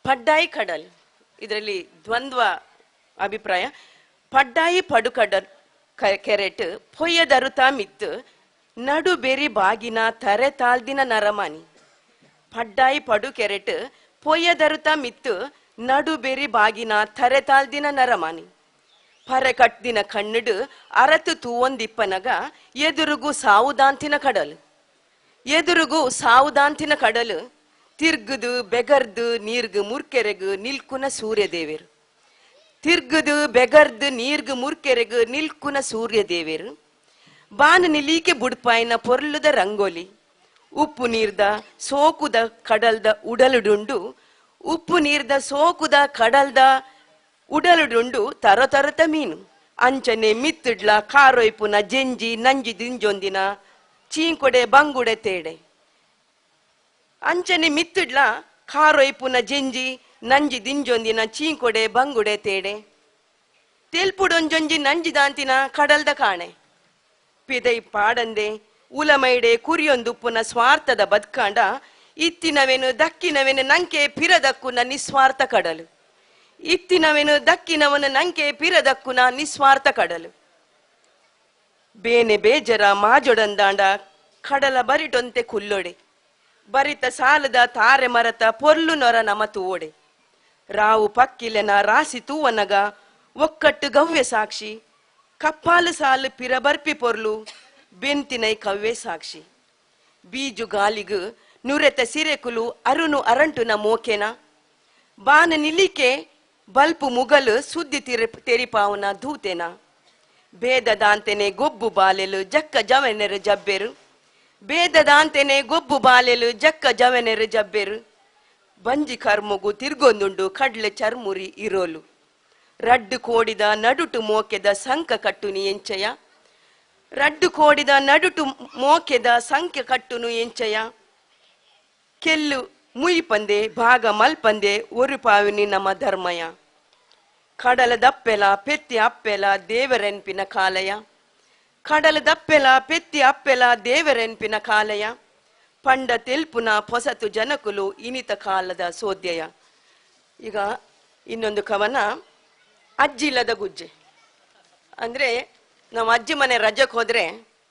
ಪಡ್ಡಾಯಿ ಕಡಲ್, ಇದರಲ್ಲಿ ದ್ವಂದ್ವ ಅಭಿಪ್ರಾಯ. ಪಡ್ಡಾಯಿ ಪಡುಕಡಲ್ ಕೆರೆಟ್ ಪೊಯ್ಯದರುತಾ ಮಿತ್ತು ನಡು ಬೆರಿ ಬಾಗಿನ ತರೆ ತಾಳ್ದಿನ ನರಮಾನಿ. ಪಡ್ಡಾಯಿ ಪಡು ಕೆರೆಟ್ ಪೊಯ್ಯದರುತಾ ಮಿತ್ತು ನಡು ಬೆರಿ ಬಾಗಿನ ತರೆ ತಾಳ್ದಿನ ನರಮಾನಿ. ಪರೆ ಕಟ್ದಿನ ಕಣ್ಣುಡು ಅರತು ತೂವೊಂದಿಪ್ಪನಗ ಎದುರುಗು ಸಾವುದಾಂತಿನ ಕಡಲು. ಎದುರುಗು ಸಾವುದಾಂತಿನ ಕಡಲು ತಿರ್ಗುದು ಬೆಗರ್ದು ನೀರ್ಗು ಮುರ್ಕೆರೆಗು ನಿಲ್ಕುನ ಸೂರ್ಯದೇವೇರು. ತಿರ್ಗುದು ಬೆಗರ್ದು ನೀರ್ಗು ಮುರ್ಕೆರೆಗು ನಿಲ್ಕುನ ಸೂರ್ಯದೇವೇರು. ಬಾನ ನಿಲೀಕೆ ಬುಡ್ಪಾಯಿನ ಪೊರ್ಲುದ ರಂಗೋಲಿ. ಉಪ್ಪು ನೀರ್ದ ಸೋಕುದ ಕಡಲ್ದ ಉಡಲುಡುಂಡು. ಉಪ್ಪು ನೀರ್ದ ಸೋಕುದ ಕಡಲ್ದ ಉಡಲುಡುಂಡು ತರತರತ ಮೀನು. ಅಂಚನೆ ಮಿತ್ತುಡ್ಲ ಕಾರೊಯ್ಪುನ ಜೆಂಜಿ ನಂಜಿ ದಿಂಜೊಂದಿನ ಚೀಂಕೊಡೆ ಬಂಗುಡೆ ತೇಡೆ. ಅಂಚನೆ ಮಿತ್ತುಡ್ಲ ಕಾರೊಯ್ಪುನ ಜೆಂಜಿ ನಂಜಿ ದಿಂಜೊಂದಿನ ಚೀಂಕೊಡೆ ಬಂಗುಡೆ ತೇಡೆ. ತೆಲ್ಪುಡೊಂಜೊಂಜಿ ನಂಜಿದಾಂತಿನ ಕಡಲ್ದ ಕಾಣೆ. ಪಿದೈ ಪಾಡಂದೆ ಉಲಮೈಡೆ ಕುರಿಯೊಂದುಪ್ಪುನ ಸ್ವಾರ್ಥದ ಬದ್ಕಾಂಡ ಇತ್ತಿನವೆನು ದಕ್ಕಿನವೆನು ನಂಕೆ ಪಿರದಕ್ಕುನ ನಿಸ್ವಾರ್ಥ ಕಡಲು. ಇತ್ತಿನವೆನು ದಕ್ಕಿನವನು ನಂಕೆ ಪಿರದಕ್ಕುನ ನಿಸ್ವಾರ್ಥ ಕಡಲು. ಬೇನೆ ಬೇಜರ ಮಾಜೊಡಂದಾಂಡ ಕಡಲ ಬರಿಟೊಂತೆ ಕುಲ್ಲೊಡೆ. ಬರಿತ ಸಾಲದ ತಾರೆ ಮರತ ಪೊರ್ಲು ನೊರ ನಮತು ಓಡೆ. ರಾವು ಪಕ್ಕಿಲೆನ ರಾಸಿ ತೂವನಗ ಒಕ್ಕಟ್ಟು ಗವ್ಯ ಸಾಕ್ಷಿ. ಕಪ್ಪಾಲು ಸಾಲು ಪಿರ ಬರ್ಪಿ ಪೊರ್ಲು ಬೆಂತಿನೈ ಕವ್ವೆ ಸಾಕ್ಷಿ. ಬೀಜು ಗಾಲಿಗು ನುರೆತ ಸಿರೆಕುಲು ಅರುನು ಅರಂಟುನ ಮೋಕೆನ. ಬಾನ ನಿಲಿಕೆ ಬಲ್ಪು ಮುಗಲು ಸುದ್ದಿ ತೆರಿಪಾವುನ ಧೂತೆನ. ಬೇದದಾಂತೆನೆ ಗೊಬ್ಬು ಬಾಲೆಲು ಜಕ್ಕ ಜವನೆರು ಜಬ್ಬೆರು. ಬೇದದಾಂತೆನೆ ಗೊಬ್ಬು ಬಾಲೆಲು ಜಕ್ಕ ಜವನೆರು ಜಬ್ಬೆರು. ಬಂಜಿ ಕರ್ಮುಗು ತಿರ್ಗೊಂದುಂಡು ಕಡ್ಲೆ ಚರ್ಮುರಿ ಇರೋಲು. ರಡ್ಡು ಕೋಡಿದ ನಡುಟು ಮೋಕೆದ ಸಂಕ ಕಟ್ಟುನಿ ಎಂಚಯ. ರಡ್ಡು ಕೋಡಿದ ನಡುಟು ಮೋಕೆದ ಸಂಖ್ಯೆ ಕಟ್ಟುನು ಎಂಚಯ. ಕೆಲ್ಲು ಮುಯಿ ಪಂದೆ ಭಾಗ ಮಲ್ಪಂದೆ ಒರು ಪಾವಿನಿ ನಮ್ಮ ಧರ್ಮಯ. ಕಡಲ ದಪ್ಪೆಲ ಪೆತ್ತಿ ಅಪ್ಪೆಲ ದೇವರೆನ್ಪಿನ ಕಾಲಯ. ಕಡಲ ದಪ್ಪೆಲ ಪೆತ್ತಿ ಅಪ್ಪೆಲ ದೇವರೆನ್ಪಿನ ಕಾಲಯ. ಪಂಡ ತೆಲ್ಪುನ ಪೊಸತು ಜನಕುಲು ಇನಿತ ಕಾಲದ ಸೋದ್ಯಯ. ಈಗ ಇನ್ನೊಂದು ಕವನ, ಅಜ್ಜಿಲ್ಲದ ಗುಜ್ಜೆ. ಅಂದ್ರೆ ನಾವು ಅಜ್ಜಿ ಮನೆ ರಜಕ್ಕೆ ಹೋದ್ರೆ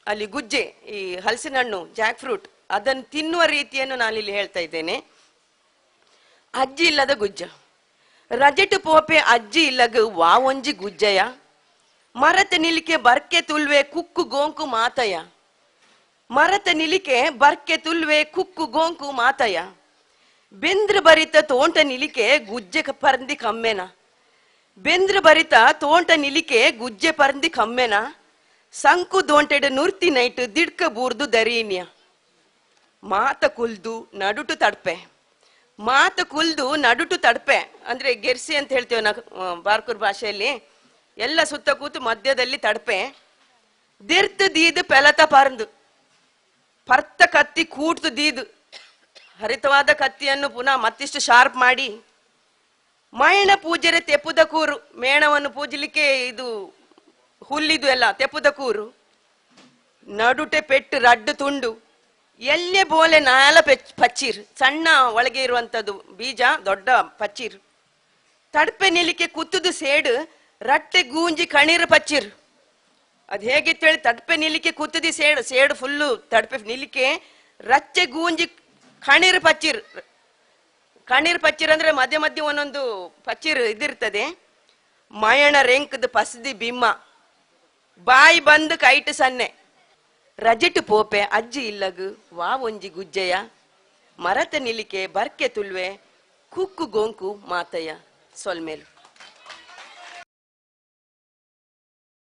ಅಲ್ಲಿ ಗುಜ್ಜೆ, ಈ ಹಲಸಿನ ಹಣ್ಣು ಜಾಕ್ ಫ್ರೂಟ್, ಅದನ್ನು ತಿನ್ನುವ ರೀತಿಯನ್ನು ನಾನಿಲ್ಲಿ ಹೇಳ್ತಾ ಇದ್ದೇನೆ. ಅಜ್ಜಿ ಇಲ್ಲದ ಗುಜ್ಜ. ರಜೆಟು ಪೋಪೆ ಅಜ್ಜಿ ಇಲ್ಲಗು ವಾವೊಂಜಿ ಗುಜ್ಜಯ. ಮರತ ನಿಲಿಕೆ ಬರ್ಕೆ ತುಲ್ವೆ ಕುಕ್ಕು ಗೋಂಕು ಮಾತಯ. ಮರತ ನಿಲಿಕೆ ಬರ್ಕೆ ತುಲ್ವೆ ಕುಕ್ಕು ಗೋಂಕು ಮಾತಯ. ಬೆಂದ್ರ ಬರಿತ ತೋಂಟ ನಿಲಿಕೆ ಗುಜ್ಜೆ ಪರಂದಿ ಕಮ್ಮೆನ. ಬೆಂದ್ರ ಬರಿತ ತೋಂಟ ನಿಲಿಕೆ ಗುಜ್ಜೆ ಪರಂದಿ ಕಮ್ಮೆನ. ಸಂಕು ದೋಂಟೆಡು ನುರ್ತಿ ನೈಟ್ ದಿಡ್ಕ ಬೂರ್ದು ದರೀನ್ಯ. ಮಾತ ಕುಲ್ದು ನಡುಟು ತಡ್ಪೆ. ಮಾತ ಕುಲ್ದು ನಡುಟು ತಡ್ಪೆ ಅಂದ್ರೆ ಗೆರ್ಸಿ ಅಂತ ಹೇಳ್ತೇವೆ ನಾ ಬಾರ್ಕೂರ್ ಭಾಷೆಯಲ್ಲಿ. ಎಲ್ಲ ಸುತ್ತ ಕೂತು ಮಧ್ಯದಲ್ಲಿ ತಡ್ಪೆ. ದಿರ್ತು ದೀದು ಪೆಲತ ಪರಂದು ಪರ್ತ ಕತ್ತಿ ಕೂಡ್ತು ದೀದು. ಹರಿತವಾದ ಕತ್ತಿಯನ್ನು ಪುನಃ ಮತ್ತಿಷ್ಟು ಶಾರ್ಪ್ ಮಾಡಿ ಮೈಣ ಪೂಜರೆ ತೆಪ್ಪುದ ಕೂರು. ಮೇಣವನ್ನು ಪೂಜಲಿಕ್ಕೆ ಇದು ಹುಲ್ಲಿದು ಎಲ್ಲ ತೆಪ್ಪುದ ಕೂರು. ನಡುಟೆ ಪೆಟ್ಟು ರಡ್ಡು ತುಂಡು. ಎಲ್ಲೆ ಬೋಲೆ ನಾಲ ಪಚ್ಚೀರ್, ಸಣ್ಣ ಒಳಗೆ ಇರುವಂತದ್ದು ಬೀಜ, ದೊಡ್ಡ ಪಚ್ಚೀರ್. ತಡ್ಪೆ ನಿಲಿಕೆ ಕುತ್ತುದು ಸೇಡು ರಟ್ಟೆ ಗೂಂಜಿ ಕಣೀರ್ ಪಚ್ಚೀರ್. ಅದ್ ಹೇಗಿತ್ತು ಹೇಳಿ, ತಡ್ಪೆ ನಿಲಿಕೆ ಕುತ್ತದಿ ಸೇಡು, ಸೇಡು ಫುಲ್ಲು ತಡ್ಪೆ ನಿಲಿಕೆ ರಚ್ಚೆ ಗೂಂಜಿ ಕಣೀರ್ ಪಚ್ಚೀರ್. ಕಣೀರ್ ಪಚ್ಚೀರ್ ಅಂದ್ರೆ ಮಧ್ಯ ಮಧ್ಯ ಒಂದೊಂದು ಪಚ್ಚೀರ್ ಇದಿರ್ತದೆ. ಮಯಣ ರೆಂಕದ ಪಸದಿ ಬಿಮ್ಮ, ಬಾಯಿ ಬಂದು ಕೈಟು ಸನ್ನೆ. ರಜೆಟು ಪೋಪೆ ಅಜ್ಜಿ ಇಲ್ಲಗು ವಾವೊಂಜಿ ಗುಜ್ಜೆಯ. ಮರತ ನಿಲಿಕೆ ಬರ್ಕೆ ತುಲ್ವೆ ಕುಕ್ಕು ಗೋಂಕು ಮಾತಯ್ಯ. ಸೊಲ್ಮೇಲು.